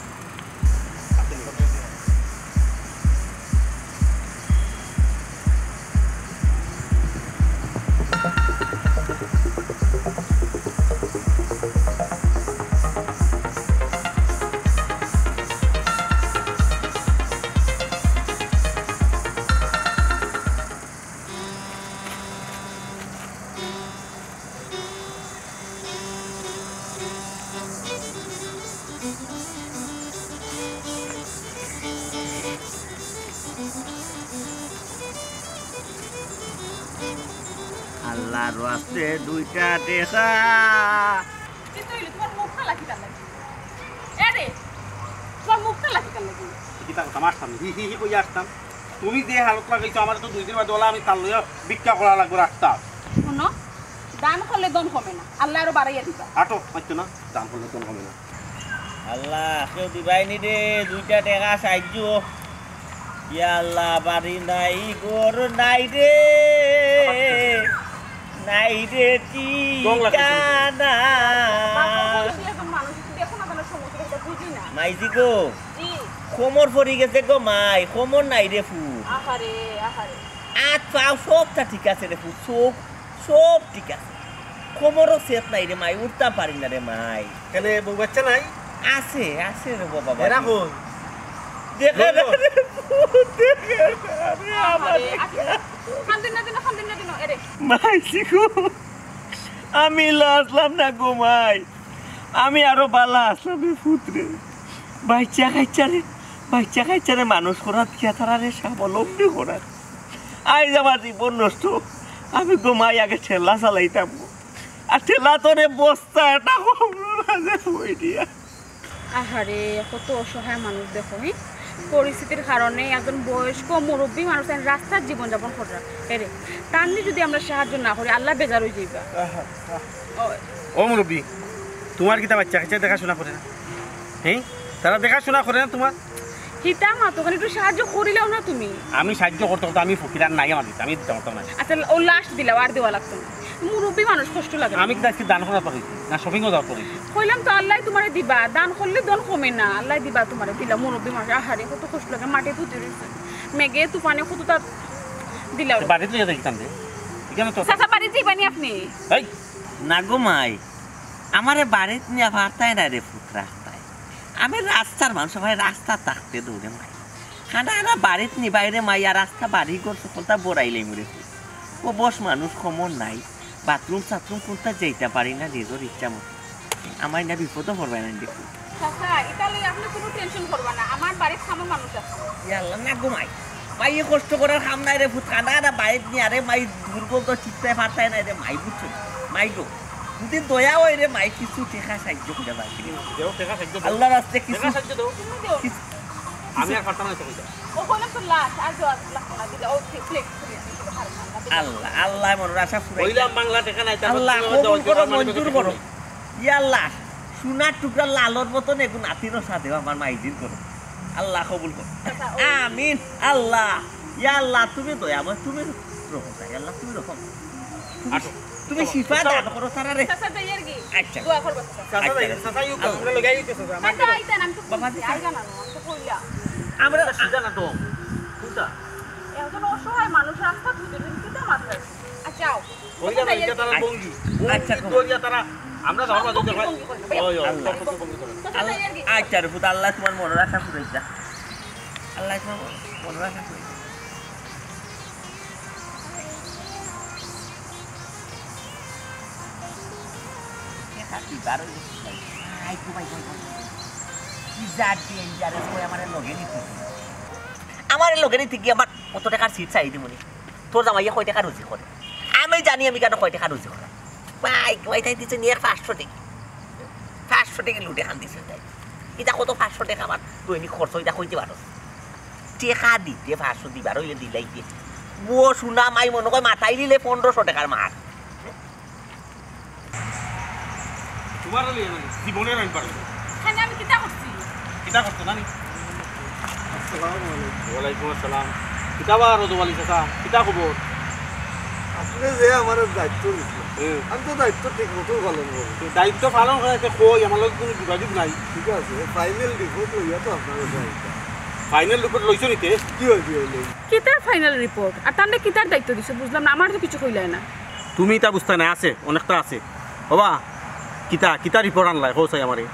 আল্লাহর রাস্তে দুইটা দেখা
তোমার মুখটা লাগি কাল লাগি এরে তোমার মুখটা লাগি কাল লাগি
কিতা কথা মারতাম হি হি কই আসতাম তুমি যে হালত লাগাইছো আমার তো 2 দিন বাদে ওলা আমি তার লইয়া ভিক্ষা করা লাগবে রাস্তা
শুনো দান করলে দন কমে না আল্লাহ আরো বাড়াইয়া দিবা
আটো মাইতো না দাম করলে তো হবে না
আল্লাহ কেউ দিবাইনি রে দুইটা টাকা সাহায্য ইয়া আল্লাহ বাড়ি নাই ঘর নাই রে ঠিকানা মাইজি গো কোমর পড়ি গেছে গো মাই কোমর নাই রে ফুট আট পাও সবটা ঠিক আছে রে ফুট চোখ সব ঠিক আছে কোমরও সেট নাই রে মাই উঠতাম পারি না রে মাই
কেন বউ বাচ্চা নাই
আছে আছে রে বাবা
রাখুন
দেখে মাইছি গো আমি আসলাম না গো মাই আমি আরো বালা আসলাম ফুতরে বাচ্চা খাইচারে মানুষ করার খেতারে স্বাবলম্বী করার আজ আমার জীবন নষ্ট আমি গো মাই আগে ঠেলা চালাইতাম আর ঠেলা তোরে বস্তা এটা হই দিয়া
আহারে কত অসহায় মানুষ দেখো পরিস্থিতির কারণে একজন বয়স্ক মুরব্বী মানুষ রাস্তার জীবনযাপন করা এরে তার যদি আমরা সাহায্য না করি আল্লাহ বেজার হয়ে যাইবা
ও মুরব্বী তোমার কিতা বাচ্চা কাচ্চা দেখাশোনা করে না হ্যাঁ তারা দেখাশোনা করে না তোমার
হিতা মা তোকে একটু সাহায্য করিলেও না তুমি
আমি সাহায্য করতে করতে আমি ফকির আর নাই আমার দিতে আমি দিতে পারতাম না
আচ্ছা ও লাস্ট দিলাও আর দেওয়া লাগতো না মুরব্বী মানুষ কষ্ট লাগে
আমি কিন্তু আজকে দান করা পারি না শপিংও যাওয়া করি
কইলাম তো আল্লাহ তোমারে দিবা দান করলে দন কমে না আল্লাহ দিবা তোমারে দিলা মুরব্বী মানুষ আহারে কত কষ্ট লাগে মাটি পুঁতে রয়েছে মেঘে তুফানে কত তার দিলাও
বাড়িতে লিয়ে দেখতাম রে এখানে তো
চাচা বাড়ি যাইবানি আপনি
এই
না গো মাই আমারে বাড়িতে নিয়ে পারতাই না রে ফুট রাস্তায় আমি রাস্তার মানুষ ভাই রাস্তা থাকতে দৌড়ে মাই খানা না বাড়িতে নি বাইরে মাই আর রাস্তা বাড়ি করছে কোনটা বড়াইলেই মরে ও বস মানুষ খমর নাই বাথরুম সাথরুম কোনটা যেতে পারি না নিজের ইচ্ছা মতো আমার না বিপদও পড়বে না দেখুন
চাচা এটা লই আপনি কোনো টেনশন করবা না আমার বাড়ির সামনে মানুষ আছে
ইয়াল্লা না গো মাই মাই এ কষ্ট করার কাম নাই রে ফুট খানা না বাড়িতে নিয়ে আরে মাই দুর্বল তো চিত্তে পারতাই না রে মাই বুঝছো মাই গো যদি দয়া হয় রে মাই কিছু টেকা সাহায্য করে পাই
দেও টাকা সাহায্য দাও
আল্লাহর রাস্তে কিছু
টাকা সাহায্য দাও
তুমি দেও
আমি আর পারতাম না তো কইতা
ও কইলাম তো লাস্ট আর দেওয়া লাগতো না দিলা ও ফ্লেক্স
আল্লাহ আল্লাহ মনের আশা ফুরাই
কইলাম বাংলা টাকা নাই
আল্লাহ কবুল করো মঞ্জুর করো ইয়া আল্লাহ সোনার টুকরা লালর মতন এগুন আতিরও সাথে আমার মাইজির করো আল্লাহ কবুল করো আমিন আল্লাহ ইয়া আল্লাহ তুমি দয়াময় তুমি রকম তাই আল্লাহ তুমি রকম
আসো
তুমি শিফা দান করো সারা রে
চাচা যাইয়ার কি
আচ্ছা
দোয়া করবা চাচা
চাচা ইউ আমরা লাগাই দিতেছ
চাচা আইতেন আমি তো আইগা না আমি তো কইলা
আমরা
সিধা না তো কোনটা
একজন অসহায় মানুষ রাস্তা খুঁজে কিটা মাত্রায় আচ্ছা যাও
কইলা না এটা তারা বঙ্গি
আচ্ছা
দরিয়া তারা আমরা যাওয়ার মাঝে দেখো ওই ওই
আল্লাহ।
চাচা যাইয়ার কি
আচ্ছা রে পুত আল্লাহ তোমার মনের আশা ফুরাইছা আল্লাহ তোমার মনের আশা ফুরাইছা আমার লগে নিতে কি আমার কত টাকার সিট চাই দিমনি তোর জামাইয়া কয় টাকা রুজি করে আমি জানি আমি কেন কয় টাকা রুজি করে ভাই কয় তাই দিচ্ছে নিয়ে 500 টাকা লুটে খান দিছে তাই এটা কত 500 টাকা আমার দৈনিক খরচ এটা কইতে পারো টেকা দিতে 500 দিবার হইলে দিলাই দিয়ে ও শুনা মাই মনে কয় মাথায় দিলে 1500 টাকার মার
তোমার লিয়ে না জীবনের আমি পারবো
খানে আমি কিটা করছি
কিতা করতে জানি ওয়ালাইকুম আসসালাম কিতা বার দোয়ালি চাচা কিতা খবর
আপনি যে আমার দায়িত্ব দিচ্ছেন আমি তো দায়িত্ব ঠিক মতো পালন করবো
দায়িত্ব পালন করে কই আমার লগে কোনো যোগাযোগ নাই
ঠিক আছে ফাইনাল রিপোর্ট লইয়া তো আপনার দায়িত্ব
ফাইনাল রিপোর্ট লইছো নিতে
কি হয়েছে হইলে
কিটার ফাইনাল রিপোর্ট আর তাহলে কিটার দায়িত্ব দিছে বুঝলাম না আমার তো কিছু কইলাই না
তুমি তা বুঝতে নাই আছে অনেকটা আছে বাবা কিতা কিতা রিপোর্ট আনলাই হোসাই আমারে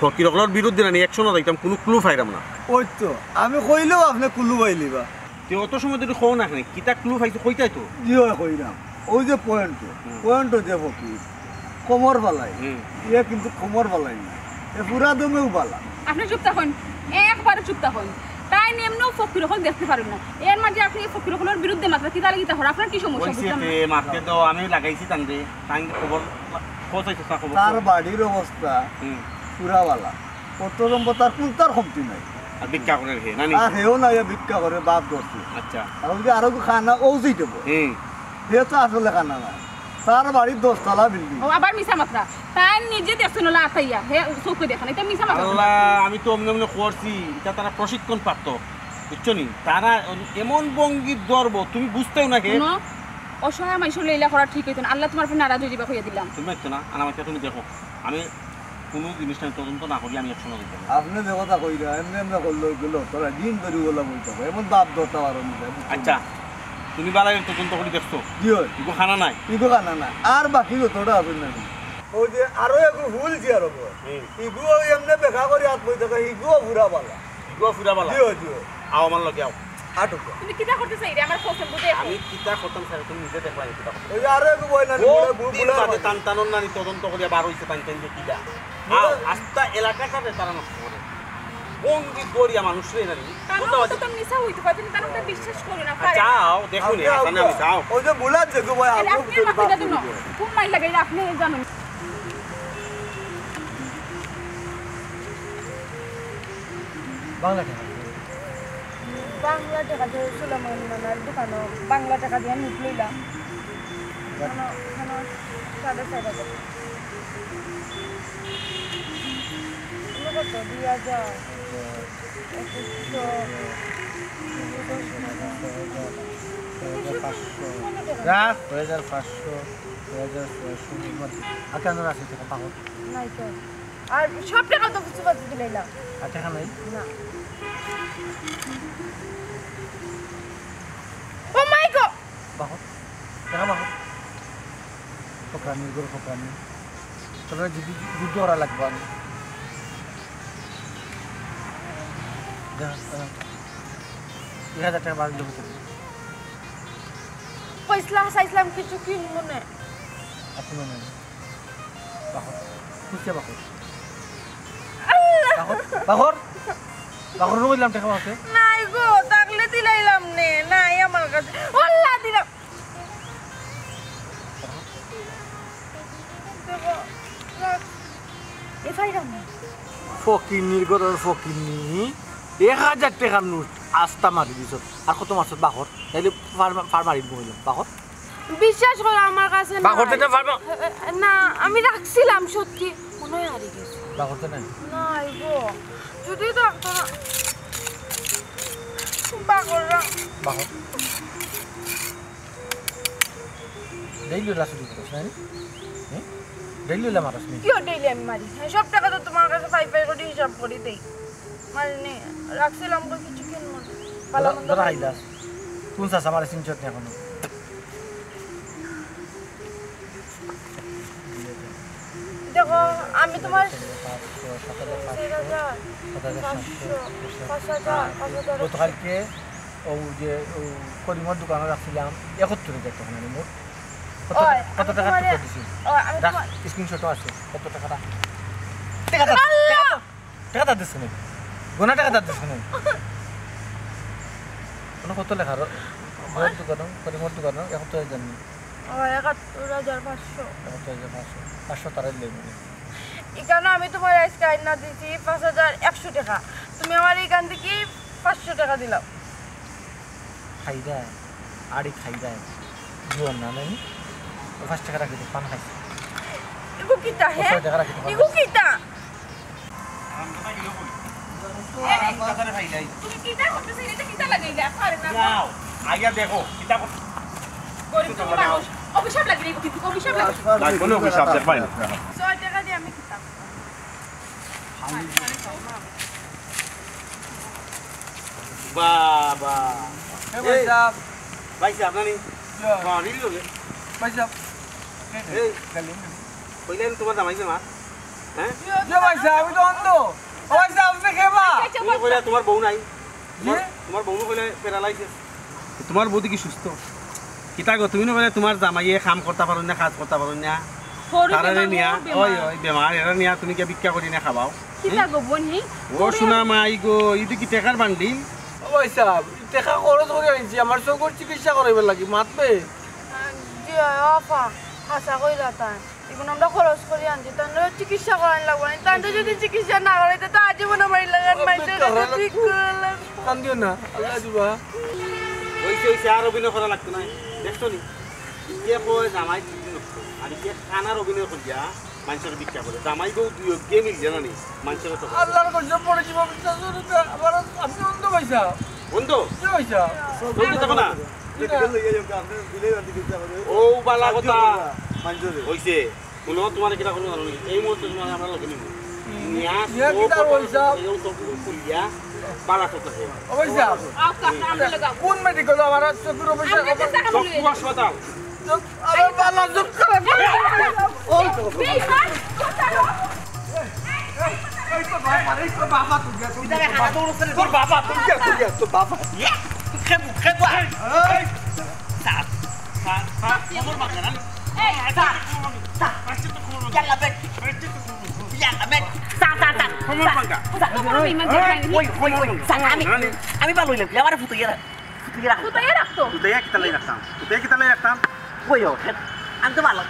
ফকিরকলর বিরুদ্ধে না একশনও যাইতাম কোনো ক্লু পাইলাম না
ওই তো আমি কইলেও আপনি কুলু পাইলিবা
তুই অত সময় যদি খো না কিতা ক্লু পাইছো কইতাই তো
কি হয় কইলাম ওই যে পয়েন্ট যে ফকির কোমর বালাই ইয়ে কিন্তু কোমর বালাই না এ পুরা দমেও বালা
আপনি চুপ থাকুন একবারে চুপ থাকুন তাই এমনিও ফকির হল দেখতে পারেন না এর মাঝে আপনি ফকির হলের বিরুদ্ধে মাত্রা কিতা লাগিতে হর আপনার কি সমস্যা বুঝলাম
ওইসে মারতে তো আমি লাগাইছি তানরে তাই খবর কোথাইছো তা খবর
তার বাড়ির অবস্থা পুরা বালা কত নম্বর তার কুলতার কমতি নাই
আর ভিক্ষা করে হে নানি
আর হেও না ইয়ে ভিক্ষা করে বাপ করছে
আচ্ছা
আর ওই যে আরো খানা ও যেতে হে তো আসলে খানা না তার বাড়ির 10 তলা বিল্ডিং
ও আবার মিছা মাত্রা তাই নিজে দেখছেন না আতাইয়া হে চোখে দেখেন এটা মিছা মাত্রা
আল্লাহ আমি তো অমনে অমনে করছি এটা তারা প্রশিক্ষণ প্রাপ্ত বুঝছো নি তারা এমন বঙ্গিত ধরব তুমি বুঝতেও না কে
শুনো অসহায় মানুষ লীলা করা ঠিক হইতো না আল্লাহ তোমার উপর নারাজ হয়ে যাবে কইয়া দিলাম
তুমি দেখছো না আমাকে তুমি দেখো আমি কোনো জিনিসটা তদন্ত না করি আমি একশো দিতাম
আপনি যে কথা কইরা এমনি এমনি করলো গেলো তোরা দিন ধরে বলা বলতে হবে এমন বাপ ধরতে পারো না
আচ্ছা তুমি বালাই তদন্ত করে দেখছো
কি হয়
ইগো খানা নাই
ইগো খানা না আর বাকি তোরা হবে না ওই যে আরো একটু ভুল যে আর ইগো এমনি বেখা করে হাত বই থাকে ইগো পুরা বালা
ইগো ফুরা বালা
কি হয়
আও আমার লগে আও
হাঁটু
তুমি কিটা করতে চাই রে আমার পছন্দ বুঝে
আমি কিতা খতম স্যার তুমি নিজে দেখবা কিতা
ওই যে আরো একটু বই না
ও দিন বাদে টান টানন নানি তদন্ত করিয়া বার হইছে টান টান যে কিটা আও আস্তা এলাকাটাতে তারা নষ্ট করে বঙ্গি গড়িয়া মানুষ রে নানি
তাহলে তো তুমি মিছা হইতো পারে তুমি তার বিশ্বাস করো না পারে
যাও দেখুন হাসানে আমি যাও
ওই যে বুলার যে গো ভাই
আপনি মাথা দিন খুব মাইল লাগে আপনি জানেন
বাংলা টাকা
বাংলা টাকা দিয়ে সুলাইমান নানার দোকানো বাংলা টাকা দিয়ে নোট লইলাম 4,500 কত দিয়া যায়
রাখ 2500 2600 আর কেন আছে টাকা পাবো
নাই তো আর সব টাকা তো কিছু বাদ দিলাম
আর টাকা নাই
না ও মাই গড
বাহো টাকা বাহো ফোকানি গরু ফোকানি চলো যদি যুদ্ধ করা লাগবে আমি যা 1000 টাকা বাদ দেবো
পয়সা চাইছিলাম কিছু কিনবো না
আপনার নাই বাহর খুঁজছে বাহর
আল্লাহ
বাহর বাহর বললাম টাকা আছে
নাই গো তাকলে দিলাইলাম নে নাই আমার কাছে আল্লাহ দিলাম দেখো এফাইরাম
ফকিনির গরর ফকিনি 1000 টাকার নোট আস্তা মারি দিছ আর কত মাছ বাহর তাইলে ফার মারি বললাম বাহর
বিশ্বাস করো আমার কাছে
বাহর তো ফার
না আমি রাখছিলাম সত্যি মনে হয় হারিয়ে গেছে
বাহর তো নাই
নাই গো যদি থাকতো না বাহর
বাহর ডেইলি রাসু দিছ না হ্যাঁ ডেইলি লা মারাস নি
কি ডেইলি আমি মারি সব টাকা তো তোমার কাছে 5 করে হিসাব করে দেই মারি নে রাখছিলাম তো কিছু কিনবো না পালা মন্দ
ধরা আইলা কোন সাস আমার সিনচট না এখনো
দেখো আমি তোমার 5,000
গতকালকে ও যে করিমর দোকানে রাখছিলাম 71,000 টাকা মানে মোট কত টাকা দিছি স্ক্রিনশট আছে কত টাকা টাকা দিছ না গোনা টাকা দিছ না কোন কত লেখা মোট দোকান করিমর দোকান 71,000 জানি 500 তারা লেগে
এখানে আমি তোমার আজকে আইনা দিছি 5,100 টাকা তুমি আমার এখান থেকে 500 টাকা দিলাম
খাই দেয় আড়ি খাই দেয় জীবন না নেই 5 টাকা রাখি পান খাইছি
ইগো কিটা হে
5 টাকা রাখি
ইগো কিটা
তুমি কিটা করতেছ এটা কিটা লাগাইলা আরে না
যাও আইয়া দেখো কিতা
গরিব তুমি মানুষ অভিশাপ লাগিয়ে কিন্তু অভিশাপ লাগিয়ে
লাগবে না হিসাব দেখবাই না
100 টাকা দিয়ে আমি কিতাব
বাবা
এ ভাই সাহেব
ভাই সাহেব নানি হ্যাঁ রিল লোগে
ভাই সাহেব
এই কইলেন তোমার জামাইছে মা হ্যাঁ
যে ভাই সাহেব আমি তো অন্ধ ও ভাই সাহেব আপনি খেবা
তুমি কইলা তোমার বউ নাই
জি
তোমার বউ কইলে প্যারালাইসিস তোমার বউ কি সুস্থ কিতা গো তুমি কইলে তোমার জামাইয়ে কাম করতে পারো না কাজ করতে পারো না তারারে নিয়া ওই ওই বেমার এরা নিয়া তুমি কি ভিক্ষা করি না খাবাও
কিতা গো বনি
ও শোনা মাই গো ইদি কি টেকার বান্ডিল
ও ভাই সাহেব টাকা খরচ করে আইছি আমার চোখের চিকিৎসা করাইবার লাগি মাতবে
জি আপা আশা কইরা তাই এখন আমরা খরচ করে আনছি তাহলে চিকিৎসা করান লাগবে না তাহলে যদি চিকিৎসা না করাইতে তো আজীবন আমার লাগান মাইতে ঠিক করলাম
কান্দিও না আল্লাহ দিবা
ওইছে ওইছে আর অভিনয় করা লাগতো না দেখছো নি কে কয় জামাই দিদি নষ্ট আর কে খানার অভিনয় করিয়া মানুষের ভিক্ষা করে জামাই বউ দুই গে মিল জানানি মানুষের তো
আল্লাহর কইছে পড়ে জীব বিশ্বাস করতে আবার আপনি অন্ধ ভাই সাহেব
বন্ধু
কি ভাই সাহেব
বন্ধু দেখো না ও বালা কথা হইছে কোনো তোমার কিটা কোনো জানো এই মুহূর্তে তোমার আমরা লগে নিব নিয়া
কিটা হইছা
এই তো কুলিয়া বালা তো থাকে
ও ভাই সাহেব
আও কাপড় আমরা লাগাও
কোন মেডিকেল আমার চোখের অফিসে
আমরা চেষ্টা করব
চক্ষু হাসপাতাল
আরে বালা যোগ করে
বেইমান
এই তো ভাই মানে তো বাবা তুই গেছ তোর বাবা তুই গেছ তোর বাবা
খেদু এই সাত খবর মাখানা
এই
ইয়াল্লা বেক ইয়াল্লা বেক
খবর পাঙ্কা
তারপর বেইমান দেখাই
ওই আমি ভালো হইলাম আমার ফুতুইয়া
কোথায় রাখতো
তুই কিতা লাই রাখতাম
ওই ও আমি তো ভালো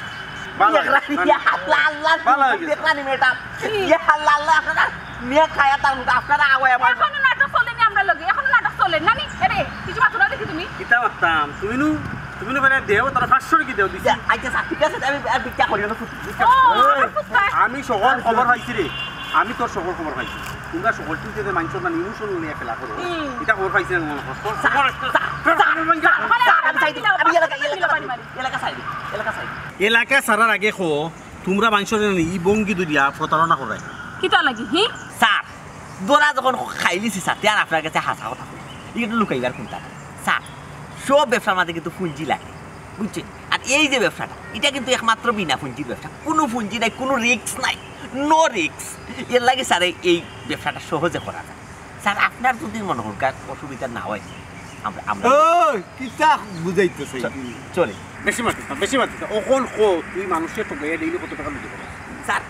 ভালো
ভালো দেখলানি মেয়েটা ইয়া আল্লাহ আপনারা মেয়ে খায়া তার মুখ আপনারা আওয়ায় আমার
এখনো নাটক চলেনি আমরা লগে এখনো নাটক চলে নানি আরে কিছু মাত্রা দেখি তুমি
কিতা মারতাম তুমি নু বেলা দেও তার 500 কি দেও দিছি
আইতে ঠিক আছে আমি ভিক্ষা করি না
ও ফুসকা
আমি সকল খবর পাইছি রে আমি তোর সকল খবর পাইছি তোমরা সকলটি যে মানুষের না ইমোশন নিয়ে খেলা করো এটা খবর পাইছি না মনে করো এলাকা সারার আগে খো তোমরা মানুষের ই বঙ্গি দুরিয়া প্রতারণা করাই
কিতা লাগি হি
স্যার দোরা যখন খাইলিছি স্যার আর আপনার কাছে হাসা কথা এটা লুকাইবার কোনটা স্যার সব ব্যবসার মাঝে কিন্তু পুঁজি লাগে বুঝছেন আর এই যে ব্যবসাটা এটা কিন্তু একমাত্র বিনা পুঁজির ব্যবসা কোনো পুঁজি নাই কোনো রিস্ক নাই নো রিস্ক এর লাগে স্যার এই ব্যবসাটা সহজে করা যায় স্যার আপনার যদি মনে হন অসুবিধা না হয় আমরা আমরা
কিতা বুঝাইতেছে
চলে
বেশি মাতিস অকল খো তুই মানুষের তো গিয়ে ডেইলি কত টাকা লুটি করো
স্যার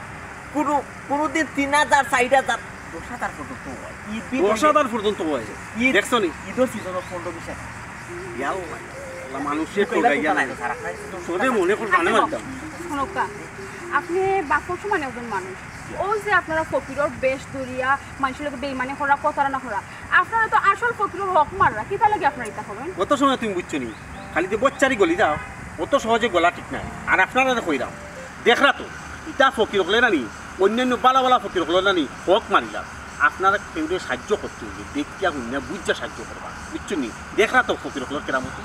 কোনোদিন 3,000 4,000 10,000 পর্যন্ত হয়
10,000 পর্যন্ত হয় দেখছো নি
ঈদের সিজনের 15-20
মানুষের তো গাইয়া তোরে মনে কর জানে মারতাম
শোনকা আপনি বাপর সমান একজন মানুষ ও যে আপনারা ফকিরর বেশ দরিয়া মানুষের লোক বেইমানি করা প্রতারণা করা আপনারা তো আসল ফকিরর হক মাররা কিতা লাগে আপনারা এটা করবেন
কত সময় তুমি বুঝছো নি খালি যে বচ্চারি গলি যাও অত সহজে গলা ঠিক নাই আর আপনারা কই দাও দেখরা তো ইটা ফকির হলে না নি অন্যান্য বালা বালা ফকির হলে না নি হক মারিলা আপনারা কেউ সাহায্য করতে হবে দেখিয়া বুঝা সাহায্য করবা বুঝছো নি দেখরা তো ফকির হলের কেরামতি